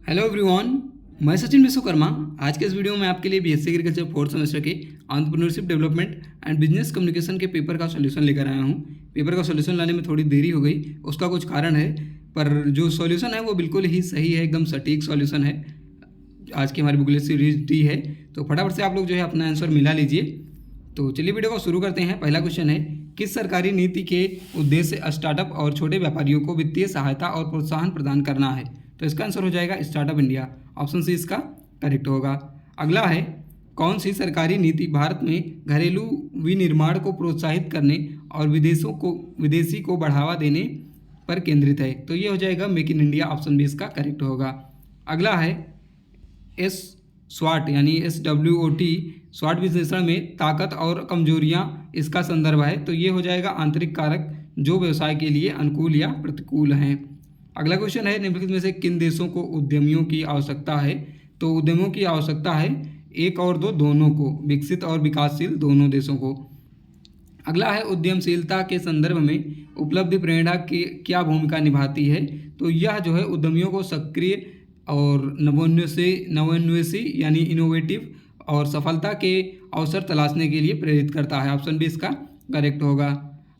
Hello everyone, मैं सचिन विश्वकर्मा। आज के इस वीडियो में आपके लिए बीएससी एग्रीकल्चर फोर्थ सेमेस्टर के entrepreneurship development and business communication के पेपर का सॉल्यूशन लेकर आया हूं। पेपर का सॉल्यूशन लाने में थोड़ी देरी हो गई, उसका कुछ कारण है, पर जो सॉल्यूशन है वो बिल्कुल ही सही है, एकदम सटीक सॉल्यूशन है। आज की हमारी बुकलेट सीरीज डी है, तो फटाफट से आप लोग जो है अपना आंसर मिला लीजिए। तो चलिए वीडियो को शुरू करते हैं। पहला क्वेश्चन है, किस सरकारी नीति के उद्देश्य स्टार्टअप और छोटे व्यापारियों को वित्तीय सहायता और प्रोत्साहन प्रदान करना है? तो इसका आंसर हो जाएगा स्टार्टअप इंडिया। ऑप्शन सी इसका करेक्ट होगा। अगला है, कौन सी सरकारी नीति भारत में घरेलू विनिर्माण को प्रोत्साहित करने और विदेशी को बढ़ावा देने पर केंद्रित है? तो ये हो जाएगा make in India. Option B इसका करेक्ट होगा। अगला है, एस स्वाट यानी SWOT स्वाट विश्लेषण में ताकत और कमजोरियां इसका संदर्भ है। तो ये हो जाएगा आंतरिक कारक जो व्यवसाय के लिए अनुकूल या प्रतिकूल हैं। अगला क्वेश्चन है, निम्नलिखित में से किन देशों को उद्यमियों की आवश्यकता है? तो उद्यमियों की आवश्यकता है 1 और 2 दोनों को, विकसित और विकासशील दोनों देशों को। अगला है, उद्यमशीलता के संदर्भ में उपलब्धि प्रेरणा की क्या भूमिका निभाती है? तो यह जो है उद्यमियों को सक्रिय और नवोन्वेषी यानी इनोवेटिव और सफलता के अवसर तलाशने के लिए प्रेरित करता है। ऑप्शन बी इसका करेक्ट होगा।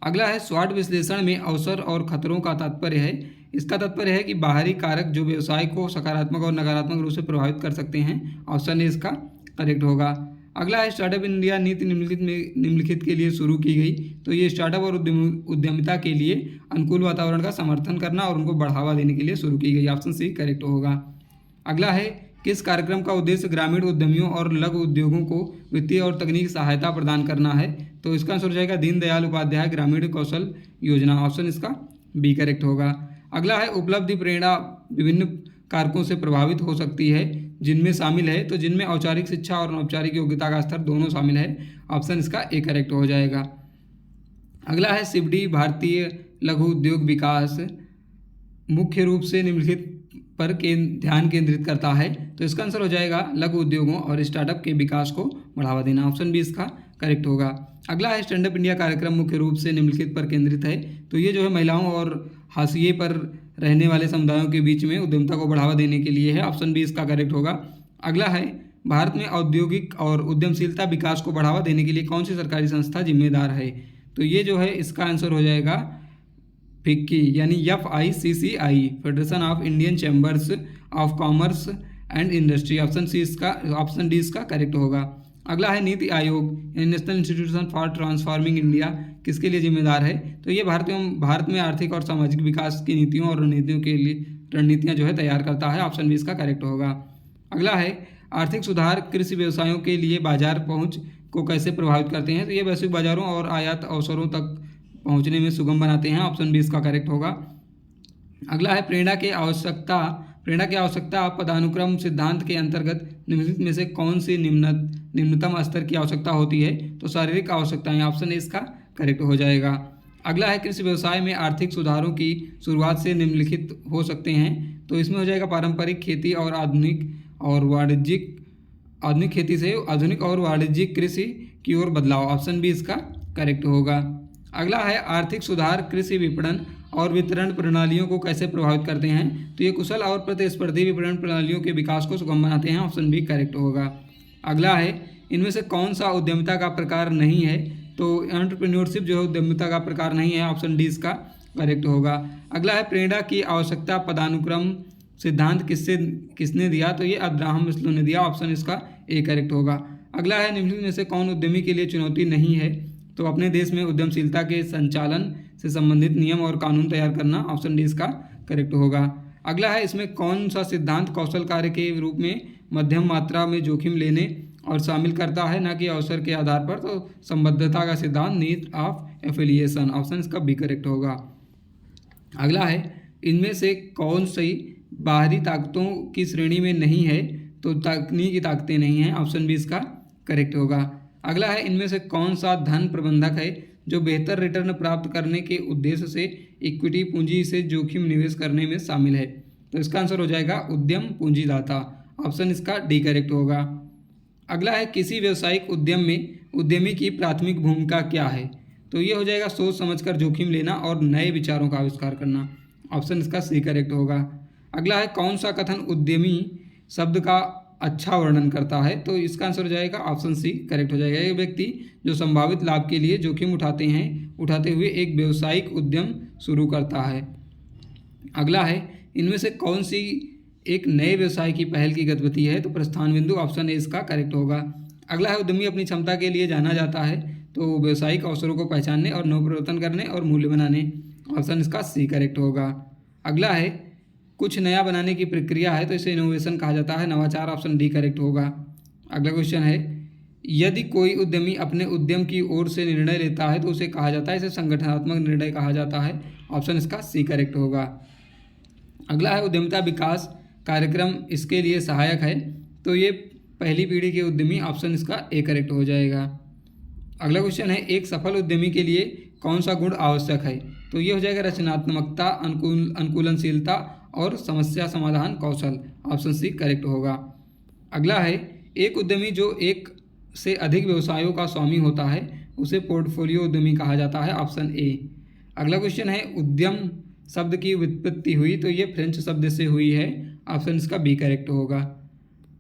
अगला है, स्वाट विश्लेषण में अवसर और खतरों का तात्पर्य है। इसका तात्पर्य है कि बाहरी कारक जो व्यवसाय को सकारात्मक और नकारात्मक रूप से प्रभावित कर सकते हैं। ऑप्शन ए इसका करेक्ट होगा। अगला है, स्टार्टअप इंडिया नीति निम्नलिखित के लिए शुरू की गई। तो ये स्टार्टअप और उद्यमिता के लिए अनुकूल वातावरण का समर्थन करना और उनको बढ़ावा देने के लिए शुरू की गई। ऑप्शन सी करेक्ट होगा। अगला है, किस कार्यक्रम का उद्देश्य ग्रामीण उद्यमियों और लघु उद्योगों को वित्तीय और तकनीकी सहायता प्रदान करना है? तो इसका आंसर हो जाएगा दीनदयाल उपाध्याय ग्रामीण कौशल योजना। ऑप्शन इसका बी करेक्ट होगा। अगला है, उपलब्धि प्रेरणा विभिन्न कारकों से प्रभावित हो सकती है, जिनमें शामिल है, तो जिनमें औपचारिक शिक्षा और अनौपचारिक योग्यता का स्तर दोनों शामिल है। ऑप्शन इसका ए करेक्ट हो जाएगा। अगला है, सिबडी भारतीय लघु उद्योग विकास मुख्य रूप से निम्नलिखित पर ध्यान केंद्रित करता है। तो इसका आंसर हो जाएगा लघु उद्योगों और स्टार्टअप के विकास को बढ़ावा देना। ऑप्शन बी इसका करेक्ट होगा। अगला है, स्टैंड अप इंडिया कार्यक्रम मुख्य रूप से निम्नलिखित पर केंद्रित है। तो ये जो है महिलाओं और हाशिए पर रहने वाले समुदायों के बीच में उद्यमिता को बढ़ावा देने के लिए है। ऑप्शन बी इसका करेक्ट होगा। अगला है, भारत में औद्योगिक और उद्यमशीलता विकास को बढ़ावा देने के लिए कौन सी सरकारी संस्था जिम्मेदार है? तो ये जो है इसका आंसर हो जाएगा फिक्की यानी FICCI, federation of Indian chambers of commerce and industry. Option D इसका करेक्ट होगा। अगला है, NITI Aayog national institution for transforming India किसके लिए जिम्मेदार है? तो ये भारत में आर्थिक और सामाजिक विकास की नीतियों और रणनीतियों के लिए रणनीतियाँ जो है तैयार करता है। ऑप्शन बी इसका करेक्ट होगा। अगला है, आर्थिक सुधार कृषि व्यवसायों के लिए बाजार पहुँच को कैसे प्रभावित करते हैं? तो ये वैश्विक बाजारों और आयात अवसरों तक पहुंचने में सुगम बनाते हैं। ऑप्शन बी इसका करेक्ट होगा। अगला है, प्रेरणा की आवश्यकता पदानुक्रम सिद्धांत के अंतर्गत निम्नलिखित में से कौन सी निम्नतम स्तर की आवश्यकता होती है? तो शारीरिक आवश्यकताएं। ऑप्शन ए इसका करेक्ट हो जाएगा। अगला है, कृषि व्यवसाय में आर्थिक सुधारों की शुरुआत से निम्नलिखित हो सकते हैं। तो इसमें हो जाएगा पारंपरिक खेती और आधुनिक खेती से आधुनिक और वाणिज्यिक कृषि की ओर बदलाव। ऑप्शन बी इसका करेक्ट होगा। अगला है, आर्थिक सुधार कृषि विपणन और वितरण प्रणालियों को कैसे प्रभावित करते हैं? तो ये कुशल और प्रतिस्पर्धी विपणन प्रणालियों के विकास को सुगम बनाते हैं। ऑप्शन बी करेक्ट होगा। अगला है, इनमें से कौन सा उद्यमिता का प्रकार नहीं है? तो एंटरप्रेन्योरशिप जो है उद्यमिता का प्रकार नहीं है। ऑप्शन डी इसका करेक्ट होगा। अगला है, प्रेरणा की आवश्यकता पदानुक्रम सिद्धांत किसने दिया? तो ये अब्राहम मास्लो ने दिया। ऑप्शन इसका ए करेक्ट होगा। अगला है, निम्नलिखित में से कौन उद्यमी के लिए चुनौती नहीं है? तो अपने देश में उद्यमशीलता के संचालन से संबंधित नियम और कानून तैयार करना। ऑप्शन डी इसका करेक्ट होगा। अगला है, इसमें कौन सा सिद्धांत कौशल कार्य के रूप में मध्यम मात्रा में जोखिम लेने और शामिल करता है, न कि अवसर के आधार पर? तो संबद्धता का सिद्धांत, नीड ऑफ एफिलिएशन। ऑप्शन इसका बी करेक्ट होगा। अगला है, इनमें से कौन सी बाहरी ताकतों की श्रेणी में नहीं है? तो तकनीकी ताकतें नहीं हैं। ऑप्शन बी इसका करेक्ट होगा। अगला है, इनमें से कौन सा धन प्रबंधक है जो बेहतर रिटर्न प्राप्त करने के उद्देश्य से इक्विटी पूंजी से जोखिम निवेश करने में शामिल है? तो इसका आंसर हो जाएगा उद्यम पूंजीदाता। ऑप्शन इसका डी करेक्ट होगा। अगला है, किसी व्यावसायिक उद्यम में उद्यमी की प्राथमिक भूमिका क्या है? तो ये हो जाएगा सोच समझकर जोखिम लेना और नए विचारों का आविष्कार करना। ऑप्शन इसका सी करेक्ट होगा। अगला है कौन सा कथन उद्यमी शब्द का अच्छा वर्णन करता है, तो इसका आंसर हो जाएगा ऑप्शन सी करेक्ट हो जाएगा। एक व्यक्ति जो संभावित लाभ के लिए जोखिम उठाते हुए एक व्यावसायिक उद्यम शुरू करता है। अगला है इनमें से कौन सी एक नए व्यवसाय की पहल की गतिविधि है, तो प्रस्थान बिंदु ऑप्शन ए इसका करेक्ट होगा। अगला है उद्यमी अपनी क्षमता के लिए जाना जाता है, तो व्यावसायिक अवसरों को पहचानने और नवप्रवर्तन करने और मूल्य बनाने, ऑप्शन इसका सी करेक्ट होगा। अगला है कुछ नया बनाने की प्रक्रिया है, तो इसे इनोवेशन कहा जाता है, नवाचार, ऑप्शन डी करेक्ट होगा। अगला क्वेश्चन है यदि कोई उद्यमी अपने उद्यम की ओर से निर्णय लेता है तो उसे कहा जाता है, इसे संगठनात्मक निर्णय कहा जाता है, ऑप्शन इसका सी करेक्ट होगा। अगला है उद्यमिता विकास कार्यक्रम इसके लिए सहायक है, तो ये पहली पीढ़ी के उद्यमी, ऑप्शन इसका ए करेक्ट हो जाएगा। अगला क्वेश्चन है एक सफल उद्यमी के लिए कौन सा गुण आवश्यक है, तो ये हो जाएगा रचनात्मकता, अनुकूलनशीलता और समस्या समाधान कौशल, ऑप्शन सी करेक्ट होगा। अगला है एक उद्यमी जो एक से अधिक व्यवसायों का स्वामी होता है उसे पोर्टफोलियो उद्यमी कहा जाता है, ऑप्शन ए। अगला क्वेश्चन है उद्यम शब्द की व्युत्पत्ति हुई, तो ये फ्रेंच शब्द से हुई है, ऑप्शन इसका बी करेक्ट होगा।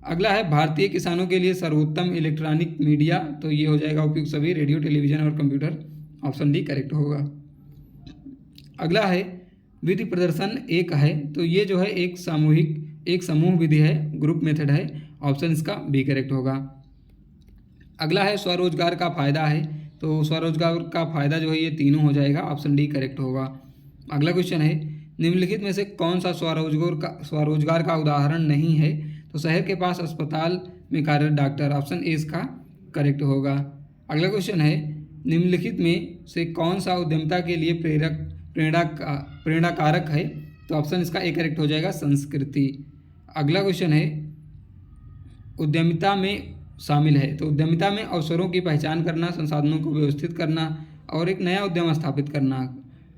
अगला है भारतीय किसानों के लिए सर्वोत्तम इलेक्ट्रॉनिक मीडिया, तो ये हो जाएगा उपयुक्त सभी, रेडियो, टेलीविजन और कंप्यूटर, ऑप्शन डी करेक्ट होगा। अगला है विधि प्रदर्शन एक है, तो ये जो है एक समूह विधि है, ग्रुप मेथड है, ऑप्शन इसका बी करेक्ट होगा। अगला है स्वरोजगार का फायदा है, तो स्वरोजगार का फायदा जो है ये तीनों हो जाएगा, ऑप्शन डी करेक्ट होगा। अगला क्वेश्चन है निम्नलिखित में से कौन सा स्वरोजगार का उदाहरण नहीं है, तो शहर के पास अस्पताल में कार्यरत डॉक्टर, ऑप्शन ए इसका करेक्ट होगा। अगला क्वेश्चन है निम्नलिखित में से कौन सा उद्यमिता के लिए प्रेरणा कारक है, तो ऑप्शन इसका ए करेक्ट हो जाएगा, संस्कृति। अगला क्वेश्चन है उद्यमिता में शामिल है, तो उद्यमिता में अवसरों की पहचान करना, संसाधनों को व्यवस्थित करना और एक नया उद्यम स्थापित करना,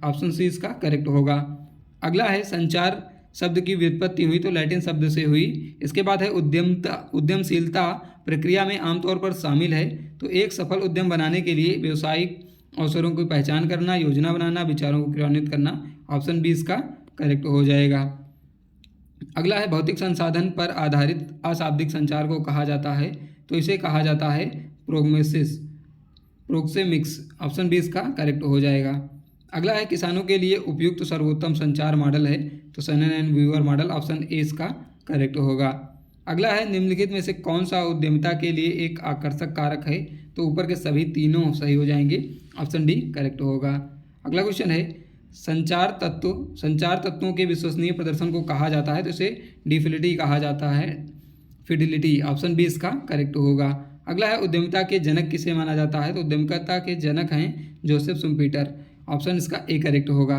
ऑप्शन सी इसका करेक्ट होगा। अगला है संचार शब्द की व्युत्पत्ति हुई, तो लैटिन शब्द से हुई। इसके बाद है उद्यमशीलता प्रक्रिया में आमतौर पर शामिल है, तो एक सफल उद्यम बनाने के लिए व्यावसायिक अवसरों की पहचान करना, योजना बनाना, विचारों को क्रियान्वित करना, ऑप्शन बी इसका करेक्ट हो जाएगा। अगला है भौतिक संसाधन पर आधारित अशाब्दिक संचार को कहा जाता है, तो इसे कहा जाता है प्रोक्सेमिक्स, ऑप्शन बी इसका करेक्ट हो जाएगा। अगला है किसानों के लिए उपयुक्त सर्वोत्तम संचार मॉडल है, तो Shannon and Weaver model, option A इसका करेक्ट होगा। अगला है निम्नलिखित में से कौन सा उद्यमिता के लिए एक आकर्षक कारक है, तो ऊपर के सभी तीनों सही हो जाएंगे, ऑप्शन डी करेक्ट होगा। अगला क्वेश्चन है संचार तत्वों के विश्वसनीय प्रदर्शन को कहा जाता है, तो इसे डिफिलिटी कहा जाता है, फिडिलिटी, ऑप्शन बी इसका करेक्ट होगा। अगला है उद्यमिता के जनक किसे माना जाता है, तो उद्यमिता के जनक हैं जोसेफ शुम्पीटर, ऑप्शन इसका ए करेक्ट होगा।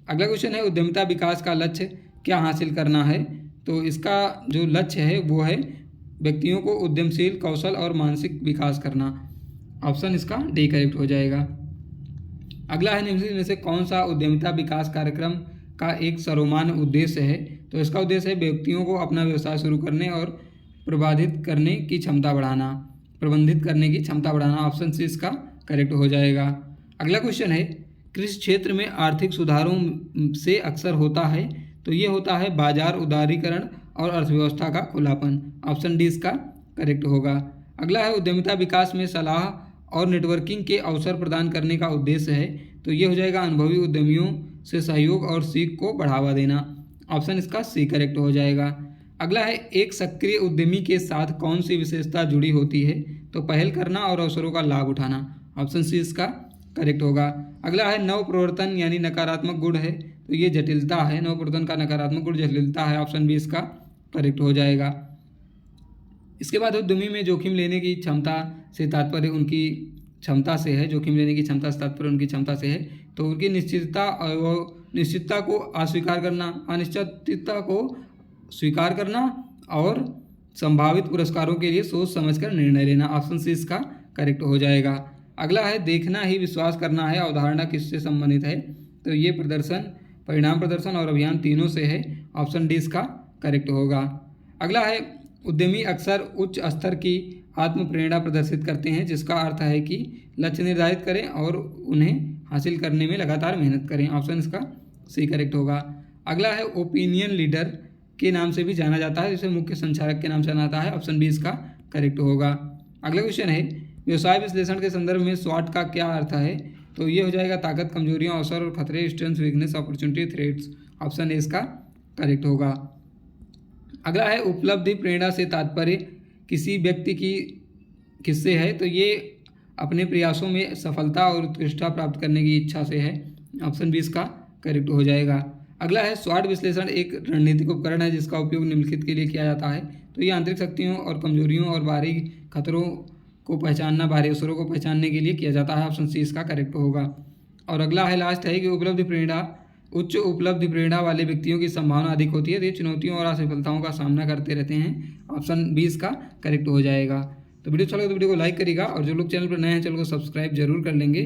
अगला क्वेश्चन है उद्यमिता विकास का लक्ष्य क्या हासिल करना है, तो इसका जो लक्ष्य है वो है व्यक्तियों को उद्यमशील, कौशल और मानसिक विकास करना, ऑप्शन इसका डी करेक्ट हो जाएगा। अगला है निम्नलिखित में से कौन सा उद्यमिता विकास कार्यक्रम का एक सर्वमान्य उद्देश्य है, तो इसका उद्देश्य है व्यक्तियों को अपना व्यवसाय शुरू करने और प्रबंधित करने की क्षमता बढ़ाना, ऑप्शन सी इसका करेक्ट हो जाएगा। अगला क्वेश्चन है कृषि क्षेत्र में आर्थिक सुधारों से अक्सर होता है, तो ये होता है बाजार उदारीकरण और अर्थव्यवस्था का खुलापन, ऑप्शन डी इसका करेक्ट होगा। अगला है उद्यमिता विकास में सलाह और नेटवर्किंग के अवसर प्रदान करने का उद्देश्य है, तो ये हो जाएगा अनुभवी उद्यमियों से सहयोग और सीख को बढ़ावा देना, ऑप्शन इसका सी करेक्ट हो जाएगा। अगला है एक सक्रिय उद्यमी के साथ कौन सी विशेषता जुड़ी होती है, तो पहल करना और अवसरों का लाभ उठाना, ऑप्शन सी इसका करेक्ट होगा। अगला है नव प्रवर्तन यानी नकारात्मक गुण है, तो ये जटिलता है, नव प्रवर्तन का नकारात्मक गुण जटिलता है, ऑप्शन बी इसका करेक्ट हो जाएगा। इसके बाद उद्यमी में जोखिम लेने की क्षमता से तात्पर्य उनकी क्षमता से है, जोखिम लेने की क्षमता से तात्पर्य उनकी क्षमता से है, तो उनकी निश्चितता को अस्वीकार करना, अनिश्चितता को स्वीकार करना और संभावित पुरस्कारों के लिए सोच समझकर निर्णय लेना, ऑप्शन सी इसका करेक्ट हो जाएगा। अगला है देखना ही विश्वास करना है, अवधारणा किससे संबंधित है, तो ये परिणाम प्रदर्शन और अभियान तीनों से है, ऑप्शन डी इसका करेक्ट होगा। अगला है उद्यमी अक्सर उच्च स्तर की आत्म प्रेरणा प्रदर्शित करते हैं, जिसका अर्थ है कि लक्ष्य निर्धारित करें और उन्हें हासिल करने में लगातार मेहनत करें, ऑप्शन इसका सी करेक्ट होगा। अगला है ओपिनियन लीडर के नाम से भी जाना जाता है, जिसे मुख्य संचालक के नाम से जाना जाता है। ऑप्शन बी इसका करेक्ट होगा। अगला क्वेश्चन है, व्यवसाय विश्लेषण के संदर्भ में स्वॉट का क्या अर्थ है? तो ये हो जाएगा ताकत, कमजोरियां, अवसर और खतरे, strength, weakness, opportunity, threats. Option A इसका करेक्ट होगा। अगला है, उपलब्धि प्रेरणा से तात्पर्य किसी व्यक्ति की किससे है? तो ये अपने प्रयासों में सफलता और उत्कृष्टता प्राप्त करने की इच्छा से है। ऑप्शन बी इसका करेक्ट हो जाएगा। अगला है, स्वॉट विश्लेषण एक रणनीतिक उपकरण है जिसका उपयोग निम्नलिखित के लिए किया जाता है। तो ये आंतरिक शक्तियों और कमजोरियों और बाहरी खतरों को पहचानना, बाहरी अवसरों को पहचानने के लिए किया जाता है। ऑप्शन सी इसका करेक्ट होगा। और अगला है, लास्ट है कि उच्च उपलब्धि प्रेरणा वाले व्यक्तियों की संभावना अधिक होती है, तो ये चुनौतियों और असफलताओं का सामना करते रहते हैं। ऑप्शन बी इसका करेक्ट हो जाएगा। तो वीडियो अच्छा लगे तो वीडियो को लाइक करिएगा, और जो लोग चैनल पर नए हैं चैनल को सब्सक्राइब जरूर कर लेंगे।